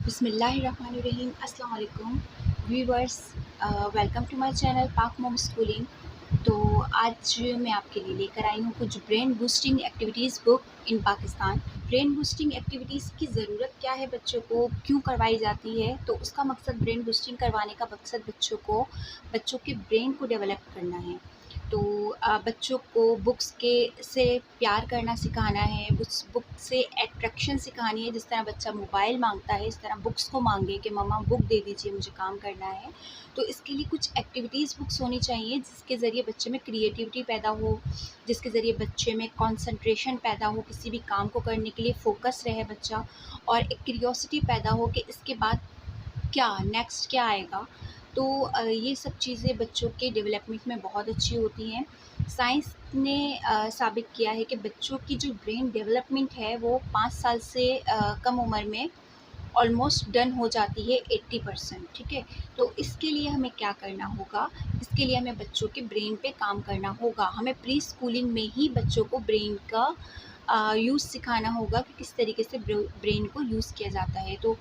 बिस्मिल्लाहिर्रहमानिर्रहीम। अस्सलाम वालेकुम viewers, welcome to my channel Pak Mom schooling. तो आज मैं आपके लिए लेकर आई हूँ कुछ brain boosting activities book in Pakistan. Brain boosting activities की ज़रूरत क्या है, बच्चों को क्यों करवाई जाती है, तो उसका मकसद, ब्रेन बूस्टिंग करवाने का मकसद बच्चों के ब्रेन को डेवलप करना है। तो बच्चों को बुक्स के से प्यार करना सिखाना है, बुक से अट्रैक्शन सिखानी है। जिस तरह बच्चा मोबाइल मांगता है, इस तरह बुक्स को मांगे कि मम्मा बुक दे दीजिए, मुझे काम करना है। तो इसके लिए कुछ एक्टिविटीज़ बुक्स होनी चाहिए जिसके ज़रिए बच्चे में क्रिएटिविटी पैदा हो, जिसके ज़रिए बच्चे में कंसंट्रेशन पैदा हो, किसी भी काम को करने के लिए फ़ोकस रहे बच्चा, और एक क्यूरियोसिटी पैदा हो कि इसके बाद क्या, नेक्स्ट क्या आएगा। तो ये सब चीज़ें बच्चों के डेवलपमेंट में बहुत अच्छी होती हैं। साइंस ने साबित किया है कि बच्चों की जो ब्रेन डेवलपमेंट है वो 5 साल से कम उम्र में ऑलमोस्ट डन हो जाती है 80%। ठीक है, तो इसके लिए हमें क्या करना होगा, इसके लिए हमें बच्चों के ब्रेन पे काम करना होगा। हमें प्री स्कूलिंग में ही बच्चों को ब्रेन का यूज़ सिखाना होगा कि किस तरीके से ब्रेन को यूज़ किया जाता है। तो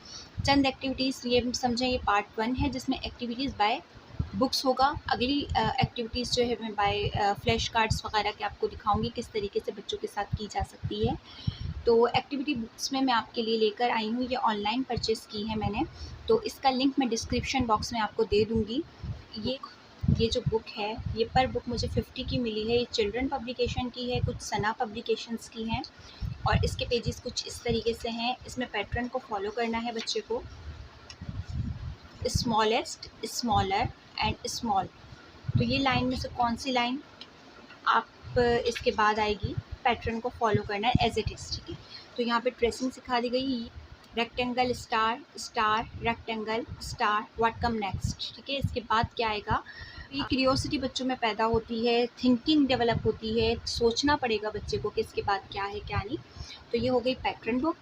चंद एक्टिविटीज़, ये समझें, ये पार्ट 1 है जिसमें एक्टिविटीज़ बाय बुक्स होगा। अगली एक्टिविटीज़ जो है मैं बाय फ्लैश कार्ड्स वगैरह के आपको दिखाऊंगी किस तरीके से बच्चों के साथ की जा सकती है। तो एक्टिविटी बुक्स में मैं आपके लिए लेकर आई हूँ, ये ऑनलाइन परचेज़ की है मैंने, तो इसका लिंक मैं डिस्क्रिप्शन बॉक्स में आपको दे दूँगी। ये जो बुक है, ये पर बुक मुझे 50 की मिली है। ये चिल्ड्रन पब्लिकेशन की है, कुछ सना पब्लिकेशंस की हैं, और इसके पेजेस कुछ इस तरीके से हैं। इसमें पैटर्न को फॉलो करना है बच्चे को, स्मॉलेस्ट, स्मॉलर एंड स्मॉल। तो ये लाइन में से कौन सी लाइन आप इसके बाद आएगी, पैटर्न को फॉलो करना है एज इट इज़। ठीक है, तो यहाँ पे ट्रेसिंग सिखा दी गई, rectangle, star, star, rectangle, star, what come next. ठीक है, इसके बाद क्या आएगा, ये क्यूरियोसिटी बच्चों में पैदा होती है, थिंकिंग डेवलप होती है, सोचना पड़ेगा बच्चे को कि इसके बाद क्या है क्या नहीं। तो ये हो गई पैटर्न बुक।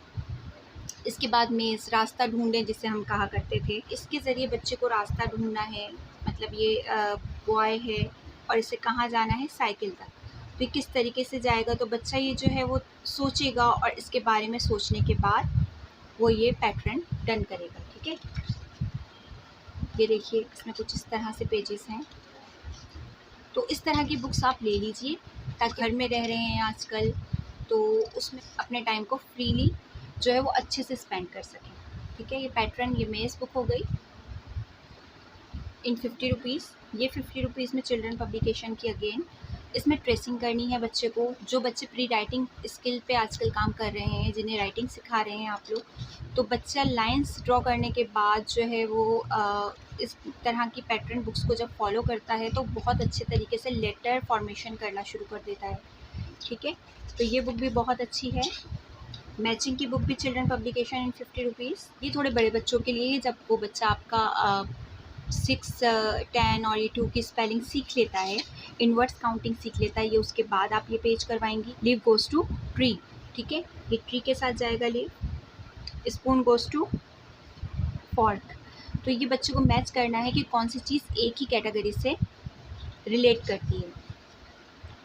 इसके बाद मेज़, रास्ता ढूंढें जिसे हम कहा करते थे, इसके ज़रिए बच्चे को रास्ता ढूंढना है। मतलब ये बॉय है और इसे कहाँ जाना है, साइकिल तक, तो ये किस तरीके से जाएगा। तो बच्चा ये जो है वो सोचेगा, और इसके बारे में सोचने के बाद वो ये पैटर्न डन करेगा। ठीक है, ये देखिए इसमें कुछ इस तरह से पेजेस हैं। तो इस तरह की बुक्स आप ले लीजिए, ताकि घर में रह रहे हैं आजकल, तो उसमें अपने टाइम को फ्रीली जो है वो अच्छे से स्पेंड कर सकें। ठीक है, ये पैटर्न, ये मेज़ बुक हो गई इन 50 रुपीज़। ये 50 रुपीज़ में चिल्ड्रन पब्लिकेशन की अगेन। इसमें ट्रेसिंग करनी है बच्चे को। जो बच्चे प्री राइटिंग स्किल पे आजकल काम कर रहे हैं, जिन्हें राइटिंग सिखा रहे हैं आप लोग, तो बच्चा लाइंस ड्रॉ करने के बाद जो है वो इस तरह की पैटर्न बुक्स को जब फॉलो करता है तो बहुत अच्छे तरीके से लेटर फॉर्मेशन करना शुरू कर देता है। ठीक है, तो ये बुक भी बहुत अच्छी है। मैचिंग की बुक भी चिल्ड्रन पब्लिकेशन इन 50 रुपीज़। ये थोड़े बड़े बच्चों के लिए, जब वो बच्चा आपका 6, 10 और ये 2 की स्पेलिंग सीख लेता है, इनवर्स काउंटिंग सीख लेता है, ये उसके बाद आप ये पेज करवाएंगी। Leave goes to tree. ठीक है, ये ट्री के साथ जाएगा leave. Spoon goes to fork. तो ये बच्चे को मैच करना है कि कौन सी चीज़ एक ही कैटेगरी से रिलेट करती है।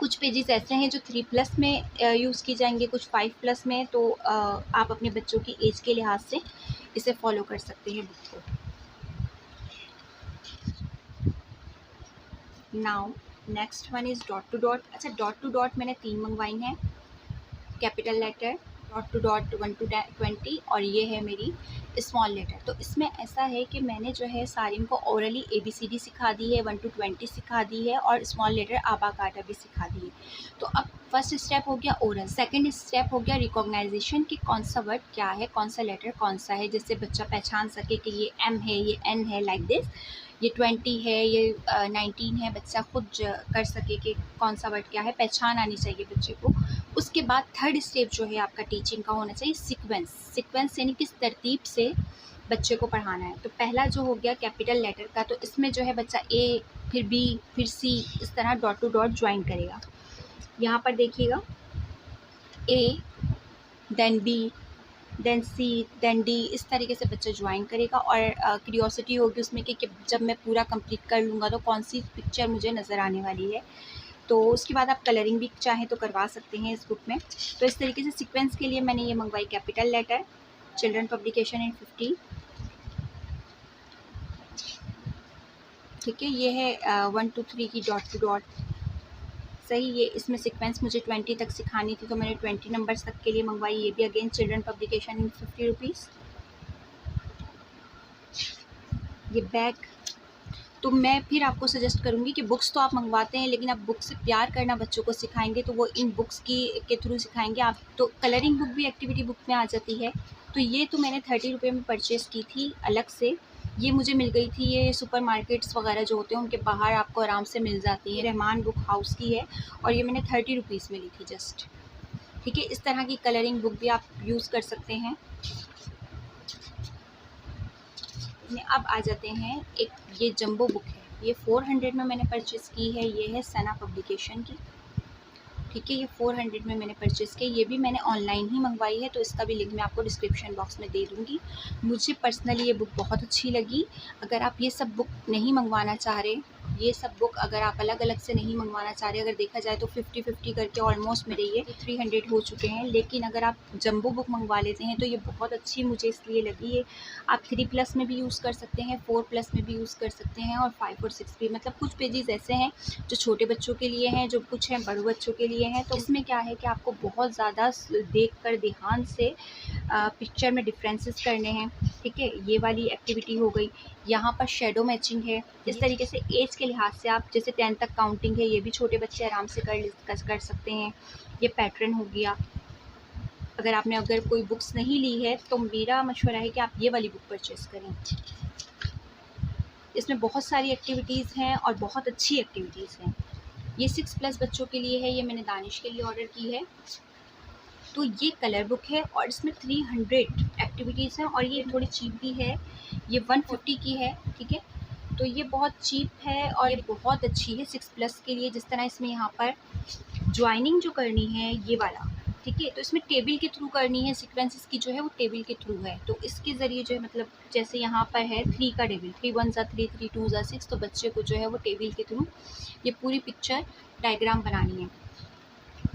कुछ पेजेस ऐसे हैं जो 3+ में यूज़ की जाएंगे, कुछ 5+ में। तो आप अपने बच्चों की एज के लिहाज से इसे फॉलो कर सकते हैं बुक को। Now next one is dot to dot. अच्छा, डॉट टू डॉट मैंने 3 मंगवाई हैं, capital letter, dot to dot 1 to 20, और ये है मेरी स्मॉल लेटर। तो इसमें ऐसा है कि मैंने जो है सारिम को ओरली ABCD सिखा दी है, 1 to 20 सिखा दी है, और स्मॉल लेटर आबा काटा भी सिखा दी है। तो अब फर्स्ट स्टेप हो गया ओरल, सेकंड स्टेप हो गया रिकॉग्नाइजेशन कि कौन सा वर्ड क्या है, कौन सा लेटर कौन सा है, जिससे बच्चा पहचान सके कि ये M है, ये N है, लाइक दिस। ये 20 है, ये 19 है, बच्चा खुद कर सके कि कौन सा वर्ड क्या है, पहचान आनी चाहिए बच्चे को। उसके बाद थर्ड स्टेप जो है आपका टीचिंग का होना चाहिए सीक्वेंस यानी किस तरतीब से बच्चे को पढ़ाना है। तो पहला जो हो गया कैपिटल लेटर का, तो इसमें जो है बच्चा A, फिर B, फिर C, इस तरह डॉट टू डॉट ज्वाइन करेगा। यहाँ पर देखिएगा, A, then B, then C, then D, इस तरीके से बच्चा ज्वाइन करेगा। और क्यूरियोसिटी होगी उसमें कि जब मैं पूरा कंप्लीट कर लूँगा तो कौन सी पिक्चर मुझे नज़र आने वाली है। तो उसके बाद आप कलरिंग भी चाहें तो करवा सकते हैं इस बुक में। तो इस तरीके से सीक्वेंस के लिए मैंने ये मंगवाई capital letter, children publication in 50। ठीक है, ये है 1 2 3 की डॉट टू डॉट। सही, ये इसमें सीक्वेंस मुझे 20 तक सिखानी थी तो मैंने 20 नंबर्स तक के लिए मंगवाई। ये भी again children publication in 50 rupees. ये बैग, तो मैं फिर आपको सजेस्ट करूँगी कि बुक्स तो आप मंगवाते हैं, लेकिन आप बुक से प्यार करना बच्चों को सिखाएंगे तो वो इन बुक्स की के थ्रू सिखाएंगे। आप तो कलरिंग बुक भी एक्टिविटी बुक में आ जाती है। तो ये तो मैंने 30 रुपये में परचेज़ की थी अलग से। ये मुझे मिल गई थी, ये सुपर मार्केट्स वगैरह जो होते हैं उनके बाहर आपको आराम से मिल जाती है। रहमान बुक हाउस की है और ये मैंने 30 रुपीज़ में ली थी जस्ट। ठीक है, इस तरह की कलरिंग बुक भी आप यूज़ कर सकते हैं। अब आ जाते हैं, एक ये जंबो बुक है, ये 400 में मैंने परचेज़ की है। ये है सना पब्लिकेशन की। ठीक है, ये 400 में मैंने परचेज़ की। ये भी मैंने ऑनलाइन ही मंगवाई है, तो इसका भी लिंक मैं आपको डिस्क्रिप्शन बॉक्स में दे दूँगी। मुझे पर्सनली ये बुक बहुत अच्छी लगी। अगर आप ये सब बुक नहीं मंगवाना चाह रहे, ये सब बुक अगर आप अलग अलग से नहीं मंगवाना चाह रहे, अगर देखा जाए तो 50-50 करके ऑलमोस्ट मेरे ये 300 हो चुके हैं। लेकिन अगर आप जंबो बुक मंगवा लेते हैं तो ये बहुत अच्छी मुझे इसलिए लगी है। आप 3+ में भी यूज़ कर सकते हैं, 4+ में भी यूज़ कर सकते हैं और 5 और 6 भी। मतलब कुछ पेजेस ऐसे हैं जो छोटे बच्चों के लिए हैं, जो कुछ हैं बड़े बच्चों के लिए हैं। तो इसमें क्या है कि आपको बहुत ज़्यादा देखकर ध्यान से पिक्चर में डिफरेंसेस करने हैं। ठीक है, ये वाली एक्टिविटी हो गई। यहाँ पर शेडो मैचिंग है। इस तरीके से एज के लिहाज से आप जैसे 10 तक काउंटिंग है, ये भी छोटे बच्चे आराम से कर सकते हैं। ये पैटर्न हो गया। अगर कोई बुक्स नहीं ली है तो मेरा मशवरा है कि आप ये वाली बुक परचेज़ करें। इसमें बहुत सारी एक्टिविटीज़ हैं और बहुत अच्छी एक्टिविटीज़ हैं। ये 6+ बच्चों के लिए है, ये मैंने दानिश के लिए ऑर्डर की है। तो ये कलर बुक है और इसमें 300 एक्टिविटीज़ हैं और ये थोड़ी चीप भी है। ये 150 की है। ठीक है, तो ये बहुत चीप है और ये बहुत अच्छी है 6+ के लिए। जिस तरह इसमें यहाँ पर ज्वाइनिंग जो करनी है ये वाला, ठीक है, तो इसमें टेबल के थ्रू करनी है। सीक्वेंसेस की जो है वो टेबल के थ्रू है, तो इसके ज़रिए जो है मतलब जैसे यहाँ पर है 3 का टेबल, 3 1 ज़ा 3, 3 2 ज़ा 6, तो बच्चे को जो है वो टेबल के थ्रू ये पूरी पिक्चर डायग्राम बनानी है।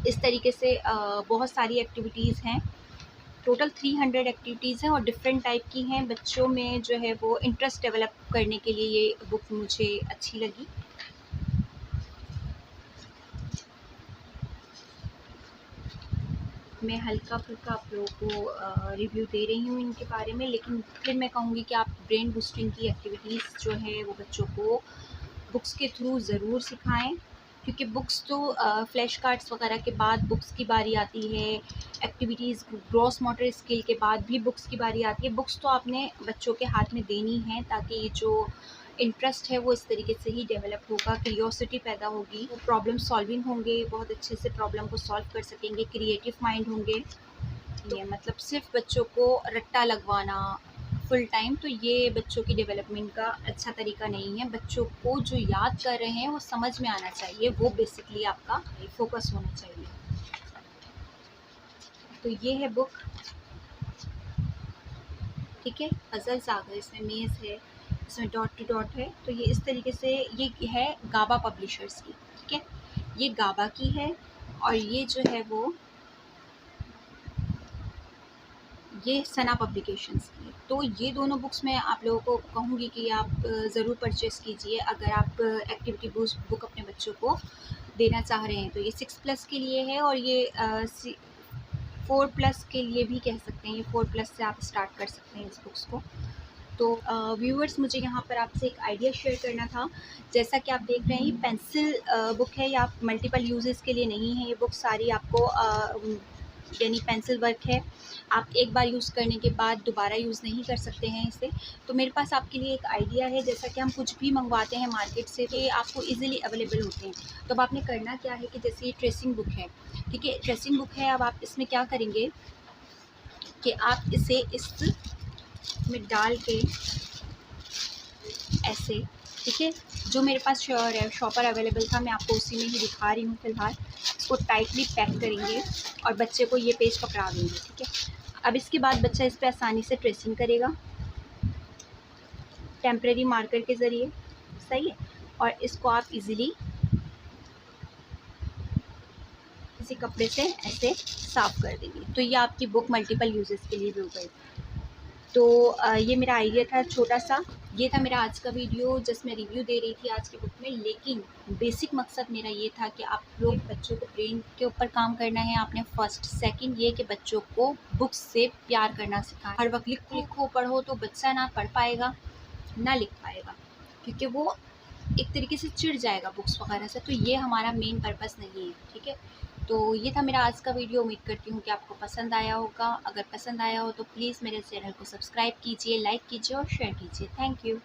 इस तरीके से बहुत सारी एक्टिविटीज़ हैं। टोटल 300 एक्टिविटीज़ हैं और डिफरेंट टाइप की हैं। बच्चों में जो है वो इंटरेस्ट डेवलप करने के लिए ये बुक मुझे अच्छी लगी। मैं हल्का-फुल्का आप लोगों को रिव्यू दे रही हूँ इनके बारे में, लेकिन फिर मैं कहूँगी कि आप ब्रेन बूस्टिंग की एक्टिविटीज़ जो है वो बच्चों को बुक्स के थ्रू ज़रूर सिखाएँ, क्योंकि बुक्स तो फ्लैश कार्ड्स वगैरह के बाद बुक्स की बारी आती है। एक्टिविटीज़ ग्रॉस मोटर स्किल के बाद भी बुक्स की बारी आती है। बुक्स तो आपने बच्चों के हाथ में देनी है ताकि ये जो इंटरेस्ट है वो इस तरीके से ही डेवलप होगा, क्यूरियोसिटी पैदा होगी, वो प्रॉब्लम सॉल्विंग होंगे, बहुत अच्छे से प्रॉब्लम को सॉल्व कर सकेंगे, क्रिएटिव माइंड होंगे। ये मतलब सिर्फ बच्चों को रट्टा लगवाना फुल टाइम, तो ये बच्चों की डेवलपमेंट का अच्छा तरीका नहीं है। बच्चों को जो याद कर रहे हैं वो समझ में आना चाहिए, वो बेसिकली आपका फोकस होना चाहिए। तो ये है बुक। ठीक है, पजल्स आ गए, इसमें मेज़ है, इसमें डॉट टू डॉट है। तो ये इस तरीके से ये है गाबा पब्लिशर्स की। ठीक है, ये गाबा की है और ये जो है वो ये सना पब्लिकेशंस की। तो ये दोनों बुक्स मैं आप लोगों को कहूँगी कि आप ज़रूर परचेज़ कीजिए अगर आप एक्टिविटी बुक अपने बच्चों को देना चाह रहे हैं। तो ये 6+ के लिए है और ये 4+ के लिए भी कह सकते हैं। ये 4+ से आप स्टार्ट कर सकते हैं इस बुक्स को। तो व्यूअर्स, मुझे यहाँ पर आपसे एक आइडिया शेयर करना था। जैसा कि आप देख रहे हैं, ये पेंसिल बुक है, या आप मल्टीपल यूजेस के लिए नहीं है। ये बुक सारी आपको यानी पेंसिल वर्क है। आप एक बार यूज़ करने के बाद दोबारा यूज़ नहीं कर सकते हैं इसे। तो मेरे पास आपके लिए एक आइडिया है, जैसा कि हम कुछ भी मंगवाते हैं मार्केट से तो ये आपको ईज़िली अवेलेबल होते हैं। तो अब आपने करना क्या है कि जैसे ये ट्रेसिंग बुक है, ठीक है, ट्रेसिंग बुक है। अब आप इसमें क्या करेंगे कि आप इसे इस में डाल के ऐसे, ठीक है, जो मेरे पास शॉपर अवेलेबल था मैं आपको उसी में ही दिखा रही हूँ फ़िलहाल। इसको टाइटली पैक करेंगे और बच्चे को ये पेज पकड़ा देंगे। ठीक है, अब इसके बाद बच्चा इस पर आसानी से ट्रेसिंग करेगा टेम्परेरी मार्कर के ज़रिए। सही है, और इसको आप इजीली किसी कपड़े से ऐसे साफ़ कर देंगे। तो ये आपकी बुक मल्टीपल यूजेस के लिए भी हो गई। तो ये मेरा आइडिया था छोटा सा, ये था मेरा आज का वीडियो, जस्ट मैं रिव्यू दे रही थी आज की बुक में। लेकिन बेसिक मकसद मेरा ये था कि आप लोग बच्चों को ब्रेन के ऊपर काम करना है आपने फर्स्ट। सेकंड ये कि बच्चों को बुक्स से प्यार करना सिखाएं। हर वक्त लिखो लिखो पढ़ो तो बच्चा ना पढ़ पाएगा ना लिख पाएगा, क्योंकि वो एक तरीके से चिढ़ जाएगा बुक्स वगैरह से। तो ये हमारा मेन पर्पस नहीं है, ठीक है। तो ये था मेरा आज का वीडियो। उम्मीद करती हूँ कि आपको पसंद आया होगा। अगर पसंद आया हो तो प्लीज़ मेरे चैनल को सब्सक्राइब कीजिए, लाइक कीजिए और शेयर कीजिए। Thank you.